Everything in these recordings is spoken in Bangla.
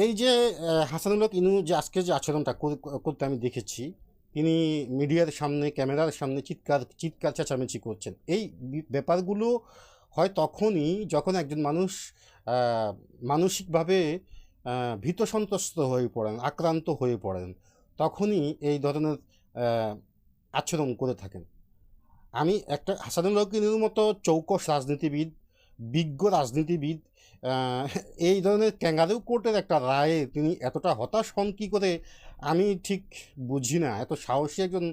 এই যে হাসানুল হক ইনু যে আজকে যে আচরণটা করতে আমি দেখেছি, তিনি মিডিয়ার সামনে, ক্যামেরার সামনে চিৎকার চিৎকার চেঁচামেচি করছেন। এই ব্যাপারগুলো হয় তখনই যখন একজন মানুষ মানসিকভাবে ভীত সন্ত্রস্ত হয়ে পড়েন, আক্রান্ত হয়ে পড়েন, তখনই এই ধরনের আচরণ করে থাকেন। আমি একটা হাসানুল হক ইনুর মতো চৌকস রাজনীতিবিদ, বিজ্ঞ রাজনীতিবিদ, এই ধরনের ক্যাঙ্গারু কোর্টের একটা রায়ে তিনি এতটা হতাশ হন কী করে আমি ঠিক বুঝি না। এত সাহসী একজন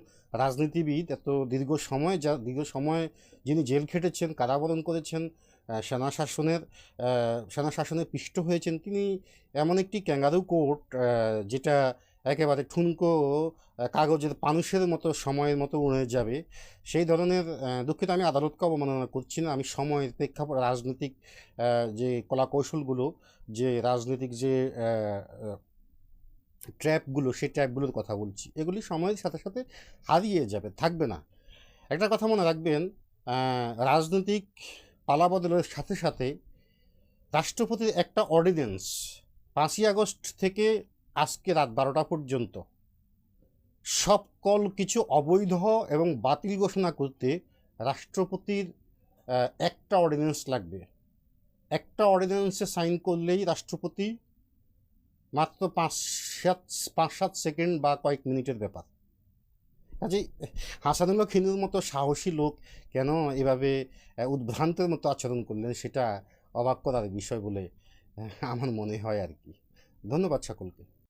রাজনীতিবিদ, এত দীর্ঘ সময় যিনি জেল খেটেছেন, কারাবরণ করেছেন, সেনা শাসনের পিষ্ট হয়েছেন, তিনি এমন একটি ক্যাঙ্গারু কোর্ট যেটা একেবারে ঠুনকো কাগজের পানুষের মতো সময়ের মতো উড়ে যাবে, সেই ধরনের, দুঃখিত আমি আদালতকে অবমাননা করছি না, আমি সময়ের প্রেক্ষাপট, রাজনৈতিক যে কলাকৌশলগুলো, যে রাজনৈতিক যে ট্র্যাপগুলো, সেই ট্র্যাপগুলোর কথা বলছি, এগুলি সময়ের সাথে সাথে হারিয়ে যাবে, থাকবে না। একটা কথা মনে রাখবেন, রাজনৈতিক পালাবদলের সাথে সাথে রাষ্ট্রপতির একটা অর্ডিন্যান্স 5ই আগস্ট থেকে আজকে রাত 12টা পর্যন্ত সকল কিছু অবৈধ এবং বাতিল ঘোষণা করতে রাষ্ট্রপতির একটা অর্ডিন্যান্স লাগবে। একটা অর্ডিন্যান্সে সাইন করলেই রাষ্ট্রপতি মাত্র 5-7 সেকেন্ড বা কয়েক মিনিটের ব্যাপার। কাজেই হাসানুল হক হিনুর মতো সাহসী লোক কেন এভাবে উদ্ভ্রান্তের মতো আচরণ করলেন, সেটা অবাক করার বিষয় বলে আমার মনে হয় আর কি। ধন্যবাদ সকলকে।